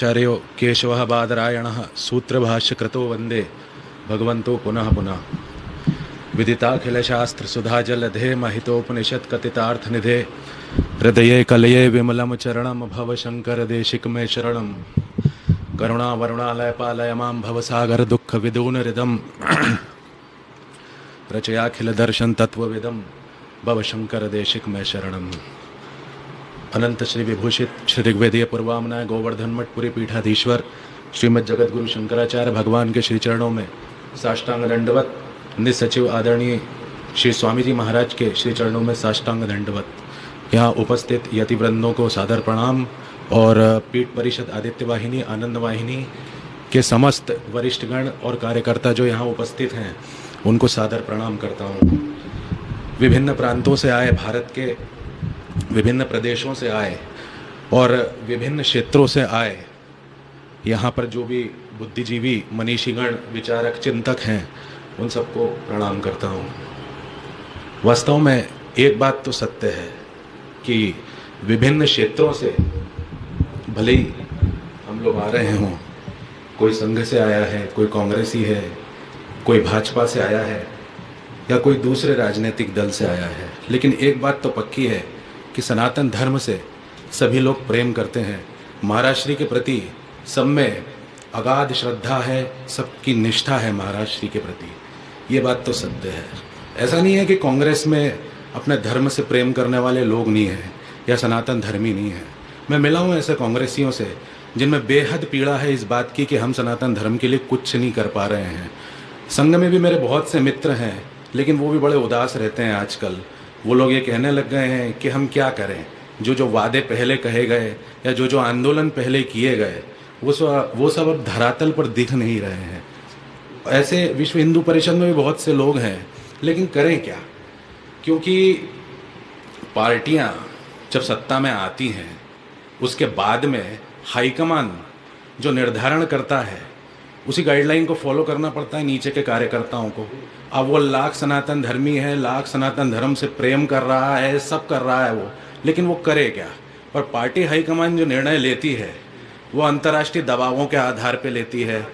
आचार्यो केशवः बादरायणः सूत्रभाष्यकृतो वन्दे भगवन्तो पुनः पुनः। विदिताखिलशास्त्रसुधाजलधे महितोपनिषत्कथितार्थनिधे हृदये कलये विमलं चरणं भवशङ्करदेशिकमे शरणं। करुणावरुणालयपालय मां भवसागरदुःखविदूनहृदं रचयाखिलदर्शनतत्त्वविदं भवशङ्करदेशिकमे शरणम्। अनंत श्री विभूषित श्री ऋग्वेदीय पूर्वामनाय गोवर्धन मठ पुरी पीठाधीश्वर श्रीमद जगत गुरु शंकराचार्य भगवान के श्री चरणों में साष्टांग दंडवत। निसचिव आदरणीय श्री स्वामी जी महाराज के श्री चरणों में साष्टांग दंडवत। यहाँ उपस्थित यतिवृंदों को सादर प्रणाम और पीठ परिषद आदित्य वाहिनी आनंद वाहिनी के समस्त वरिष्ठगण और कार्यकर्ता जो यहाँ उपस्थित हैं उनको सादर प्रणाम करता हूँ। विभिन्न प्रांतों से आए, भारत के विभिन्न प्रदेशों से आए और विभिन्न क्षेत्रों से आए, यहाँ पर जो भी बुद्धिजीवी मनीषीगण विचारक चिंतक हैं उन सबको प्रणाम करता हूँ। वास्तव में एक बात तो सत्य है कि विभिन्न क्षेत्रों से भले ही हम लोग आ रहे हों, कोई संघ से आया है, कोई कांग्रेसी है, कोई भाजपा से आया है या कोई दूसरे राजनीतिक दल से आया है, लेकिन एक बात तो पक्की है कि सनातन धर्म से सभी लोग प्रेम करते हैं। महाराज श्री के प्रति सब में अगाध श्रद्धा है, सबकी निष्ठा है महाराज श्री के प्रति। ये बात तो सत्य है। ऐसा नहीं है कि कांग्रेस में अपने धर्म से प्रेम करने वाले लोग नहीं हैं या सनातन धर्मी नहीं है। मैं मिला हूँ ऐसे कांग्रेसियों से जिनमें बेहद पीड़ा है इस बात की कि हम सनातन धर्म के लिए कुछ नहीं कर पा रहे हैं। संघ में भी मेरे बहुत से मित्र हैं, लेकिन वो भी बड़े उदास रहते हैं आजकल। वो लोग ये कहने लग गए हैं कि हम क्या करें, जो वादे पहले कहे गए या जो आंदोलन पहले किए गए वो सब अब धरातल पर दिख नहीं रहे हैं। ऐसे विश्व हिंदू परिषद में भी बहुत से लोग हैं, लेकिन करें क्या? क्योंकि पार्टियां जब सत्ता में आती हैं उसके बाद में हाईकमान जो निर्धारण करता है उसी गाइडलाइन को फॉलो करना पड़ता है नीचे के कार्यकर्ताओं को। अब वो लाख सनातन धर्मी है, लाख सनातन धर्म से प्रेम कर रहा है, सब कर रहा है वो, लेकिन वो करे क्या? पर पार्टी हाईकमान जो निर्णय लेती है वो अंतर्राष्ट्रीय दबावों के आधार पे लेती है,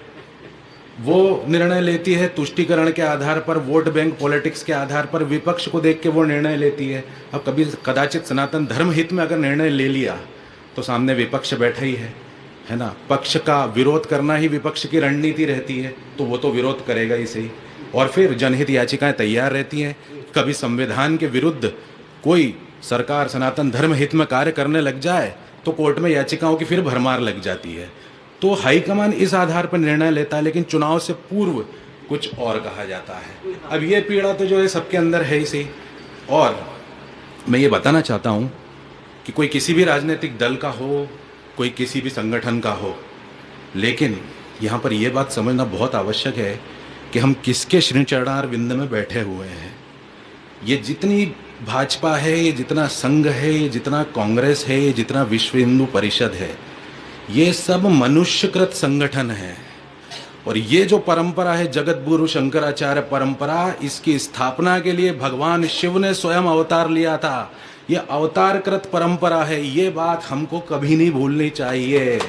वो निर्णय लेती है तुष्टीकरण के आधार पर, वोट बैंक पॉलिटिक्स के आधार पर, विपक्ष को देख के वो निर्णय लेती है। अब कभी कदाचित सनातन धर्म हित में अगर निर्णय ले लिया तो सामने विपक्ष बैठा ही है ना। पक्ष का विरोध करना ही विपक्ष की रणनीति रहती है, तो वो तो विरोध करेगा ही सही। और फिर जनहित याचिकाएं तैयार रहती हैं। कभी संविधान के विरुद्ध कोई सरकार सनातन धर्म हित में कार्य करने लग जाए तो कोर्ट में याचिकाओं की फिर भरमार लग जाती है। तो हाईकमान इस आधार पर निर्णय लेता है, लेकिन चुनाव से पूर्व कुछ और कहा जाता है। अब ये पीड़ा तो जो है सबके अंदर है ही सही। और मैं ये बताना चाहता हूँ कि कोई किसी भी राजनीतिक दल का हो, कोई किसी भी संगठन का हो, लेकिन यहाँ पर यह बात समझना बहुत आवश्यक है कि हम किसके श्री चरणार विंद में बैठे हुए हैं। ये जितनी भाजपा है, ये जितना संघ है, ये जितना कांग्रेस है, ये जितना विश्व हिंदू परिषद है, ये सब मनुष्यकृत संगठन है। और ये जो परंपरा है जगत गुरु शंकराचार्य परंपरा, इसकी स्थापना के लिए भगवान शिव ने स्वयं अवतार लिया था। ये अवतारकृत परंपरा है, ये बात हमको कभी नहीं भूलनी चाहिए।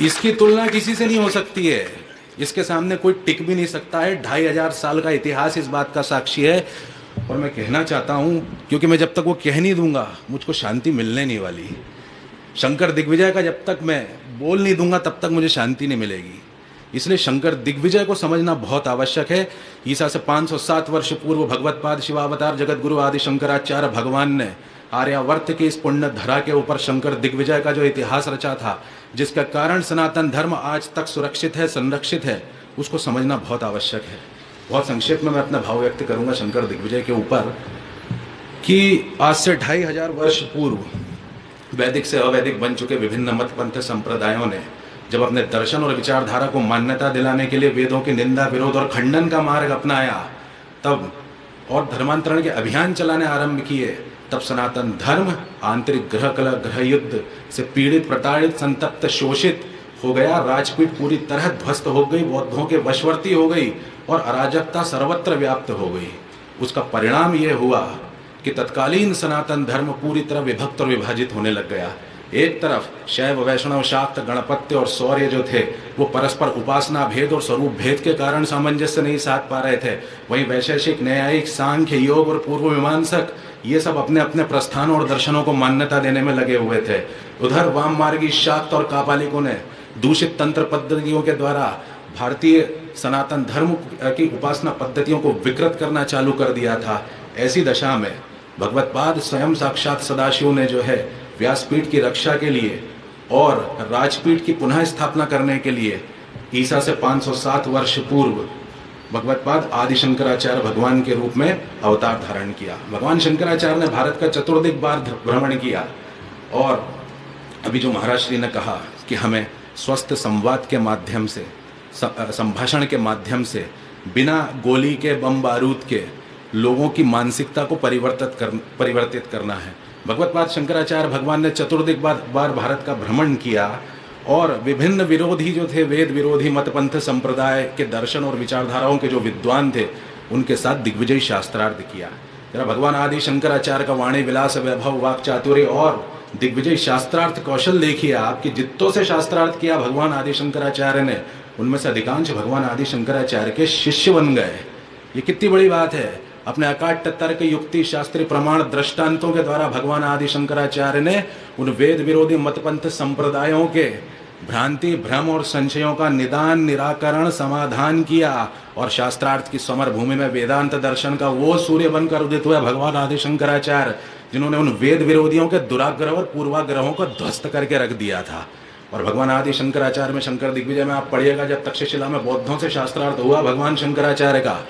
इसकी तुलना किसी से नहीं हो सकती है, इसके सामने कोई टिक भी नहीं सकता है। 2500 साल का इतिहास इस बात का साक्षी है। और मैं कहना चाहता हूं, क्योंकि मैं जब तक वो कह नहीं दूंगा मुझको शांति मिलने नहीं वाली। शंकर दिग्विजय का जब तक मैं बोल नहीं दूंगा तब तक मुझे शांति नहीं मिलेगी। इसलिए शंकर दिग्विजय को समझना बहुत आवश्यक है। ईसा से 507 वर्ष पूर्व भगवत्पाद शिवावतार जगत गुरु आदि शंकराचार्य भगवान ने आर्यावर्त की इस पुण्य धरा के ऊपर शंकर दिग्विजय का जो इतिहास रचा था, जिसका कारण सनातन धर्म आज तक सुरक्षित है, संरक्षित है, उसको समझना बहुत आवश्यक है। बहुत संक्षेप में मैं अपना भाव व्यक्त करूंगा शंकर दिग्विजय के ऊपर कि आज से 2500 वर्ष पूर्व वैदिक से अवैदिक बन चुके विभिन्न मत पंथ संप्रदायों ने जब अपने दर्शन और विचारधारा को मान्यता दिलाने के लिए वेदों की निंदा, विरोध और खंडन का मार्ग अपनाया, तब और धर्मांतरण के अभियान चलाने आरंभ किए, तब सनातन धर्म आंतरिक ग्रह कलह ग्रह युद्ध से पीड़ित, प्रताड़ित, संतप्त, शोषित हो गया। राजपीठ पूरी तरह ध्वस्त हो गई, बौद्धों के वशवर्ती हो गई और अराजकता सर्वत्र व्याप्त हो गई। उसका परिणाम यह हुआ कि तत्कालीन सनातन धर्म पूरी तरह विभक्त और विभाजित होने लग गया। एक तरफ शैव वैष्णव शाक्त गणपत्य और शौर्य जो थे वो परस्पर उपासना भेद और स्वरूप भेद के कारण सामंजस्य नहीं साध पा रहे थे, वहीं वैशेषिक न्यायिक सांख्य योग और पूर्व मीमांसक ये सब अपने अपने प्रस्थानों और दर्शनों को मान्यता देने में लगे हुए थे। उधर वाम मार्गी शाक्त और कापालिकों ने दूषित तंत्र पद्धतियों के द्वारा भारतीय सनातन धर्म की उपासना पद्धतियों को विकृत करना चालू कर दिया था। ऐसी दशा में भगवत्पाद स्वयं साक्षात सदाशिव ने जो है व्यासपीठ की रक्षा के लिए और राजपीठ की पुनः स्थापना करने के लिए ईसा से 507 वर्ष पूर्व भगवत्पाद आदि शंकराचार्य भगवान के रूप में अवतार धारण किया। भगवान शंकराचार्य ने भारत का चतुर्दिक बार भ्रमण किया और अभी जो महाराज श्री ने कहा कि हमें स्वस्थ संवाद के माध्यम से, संभाषण के माध्यम से, बिना गोली के बम बारूद के लोगों की मानसिकता को परिवर्तित करना है। भगवत्पाद शंकराचार्य भगवान ने चतुर्दिक बार भारत का भ्रमण किया और विभिन्न विरोधी जो थे, वेद विरोधी मतपंथ संप्रदाय के दर्शन और विचारधाराओं के जो विद्वान थे उनके साथ दिग्विजय शास्त्रार्थ किया। जरा भगवान आदि शंकराचार्य का वाणी विलास वैभव वाक चातुर्य और दिग्विजय शास्त्रार्थ कौशल देखिए आप कि जितों से शास्त्रार्थ किया भगवान आदि शंकराचार्य ने, उनमें से अधिकांश भगवान आदि शंकराचार्य के शिष्य बन गए। ये कितनी बड़ी बात है। अपने अकाट्य तर्क युक्ति शास्त्रीय प्रमाण दृष्टांतों के द्वारा भगवान आदि शंकराचार्य ने उन वेद विरोधी मतपंथ संप्रदायों के भ्रांति भ्रम और संशयों का निदान निराकरण समाधान किया और शास्त्रार्थ की समर भूमि में वेदांत दर्शन का वो सूर्य बनकर उदित हुए भगवान आदि शंकराचार्य, जिन्होंने उन वेद विरोधियों के दुराग्रह और पूर्वाग्रहों को ध्वस्त करके रख दिया था। और भगवान आदि शंकराचार्य में, शंकर दिग्विजय में आप पढ़िएगा, जब तक्षशिला में बौद्धों से शास्त्रार्थ हुआ भगवान शंकराचार्य का,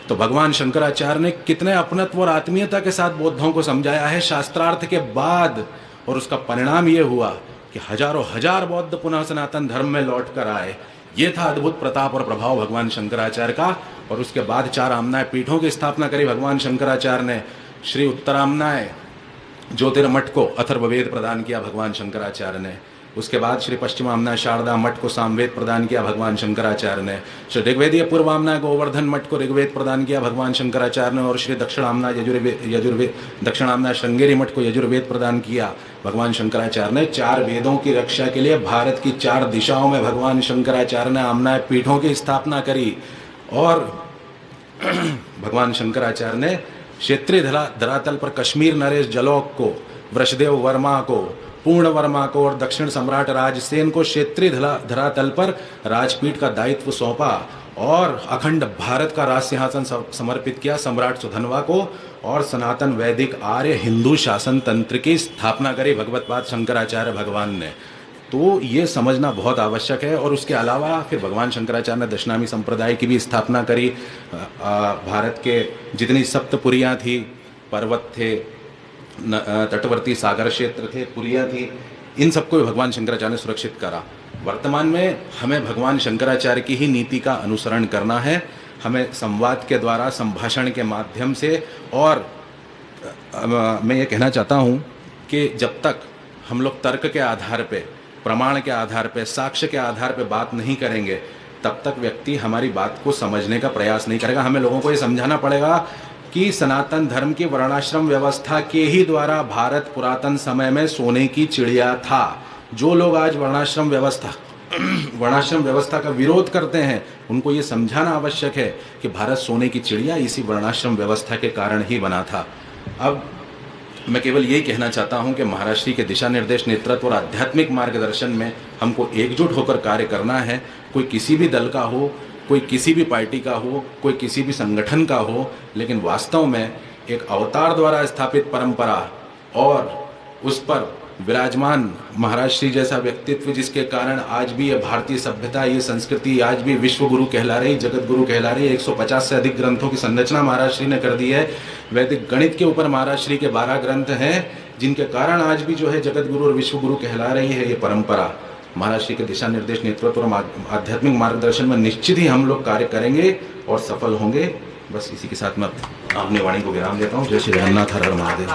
तो भगवान शंकराचार्य ने कितने अपनत्व और आत्मीयता के साथ बौद्धों को समझाया है शास्त्रार्थ के बाद। और उसका परिणाम ये हुआ कि हजारों हजार बौद्ध पुनः सनातन धर्म में लौट कर आए। ये था अद्भुत प्रताप और प्रभाव भगवान शंकराचार्य का। और उसके बाद 4 आमनाय पीठों की स्थापना करी भगवान शंकराचार्य ने। श्री उत्तरामनाय ज्योतिर्मठ को अथर्ववेद प्रदान किया भगवान शंकराचार्य ने। उसके बाद श्री पश्चिमामनाय शारदा मठ को सामवेद प्रदान किया भगवान शंकराचार्य ने। श्री ऋग्वेदीय पूर्वामनाय गोवर्धन मठ को ऋग्वेद प्रदान किया भगवान शंकराचार्य ने। और श्री दक्षिणामनाय यजुर्वेद दक्षिणामनाय श्रृंगेरी मठ को यजुर्वेद प्रदान किया भगवान शंकराचार्य ने। 4 वेदों की रक्षा के लिए भारत की 4 दिशाओं में भगवान शंकराचार्य ने आमनाय पीठों की स्थापना करी। और भगवान शंकराचार्य ने क्षेत्रीय धरातल पर कश्मीर नरेश जलौक को, वृषदेव वर्मा को, पूर्ण वर्मा को और दक्षिण सम्राट राजसेन को क्षेत्रीय धरातल पर राजपीठ का दायित्व सौंपा और अखंड भारत का राज सिंहासन समर्पित किया सम्राट सुधन्वा को। और सनातन वैदिक आर्य हिंदू शासन तंत्र की स्थापना करी भगवत्पाद शंकराचार्य भगवान ने। तो ये समझना बहुत आवश्यक है। और उसके अलावा फिर भगवान शंकराचार्य ने दशनामी संप्रदाय की भी स्थापना करी। भारत के जितनी सप्तपुरियाँ थी, पर्वत थे, तटवर्ती सागर क्षेत्र थे, पुरियाँ थी, इन सबको भगवान शंकराचार्य ने सुरक्षित करा। वर्तमान में हमें भगवान शंकराचार्य की ही नीति का अनुसरण करना है। हमें संवाद के द्वारा, संभाषण के माध्यम से, और मैं ये कहना चाहता हूँ कि जब तक हम लोग तर्क के आधार पे, प्रमाण के आधार पे, साक्ष्य के आधार पे बात नहीं करेंगे, तब तक व्यक्ति हमारी बात को समझने का प्रयास नहीं करेगा। हमें लोगों को ये समझाना पड़ेगा कि सनातन धर्म की वर्णाश्रम व्यवस्था के ही द्वारा भारत पुरातन समय में सोने की चिड़िया था। जो लोग आज वर्णाश्रम व्यवस्था का विरोध करते हैं, उनको ये समझाना आवश्यक है कि भारत सोने की चिड़िया इसी वर्णाश्रम व्यवस्था के कारण ही बना था। अब मैं केवल यही कहना चाहता हूं कि महाराज श्री के दिशा निर्देश, नेतृत्व और आध्यात्मिक मार्गदर्शन में हमको एकजुट होकर कार्य करना है। कोई किसी भी दल का हो, कोई किसी भी पार्टी का हो, कोई किसी भी संगठन का हो, लेकिन वास्तव में एक अवतार द्वारा स्थापित परंपरा और उस पर विराजमान महाराज श्री जैसा व्यक्तित्व, जिसके कारण आज भी ये भारतीय सभ्यता, ये संस्कृति आज भी विश्व गुरु कहला रही, जगत गुरु कहला रही। 150 से अधिक ग्रंथों की संरचना महाराज श्री ने कर दी है। वैदिक गणित के ऊपर महाराज श्री के 12 ग्रंथ हैं, जिनके कारण आज भी जो है जगत गुरु और विश्व गुरु कहला रही है ये परंपरा। महाराज श्री के दिशा निर्देश, नेतृत्व और आध्यात्मिक मार्गदर्शन में निश्चित ही हम लोग कार्य करेंगे और सफल होंगे। बस इसी के साथ मैं अपनी वाणी को विराम देता हूँ। जय श्री जगन्नाथ, हर हर महादेव।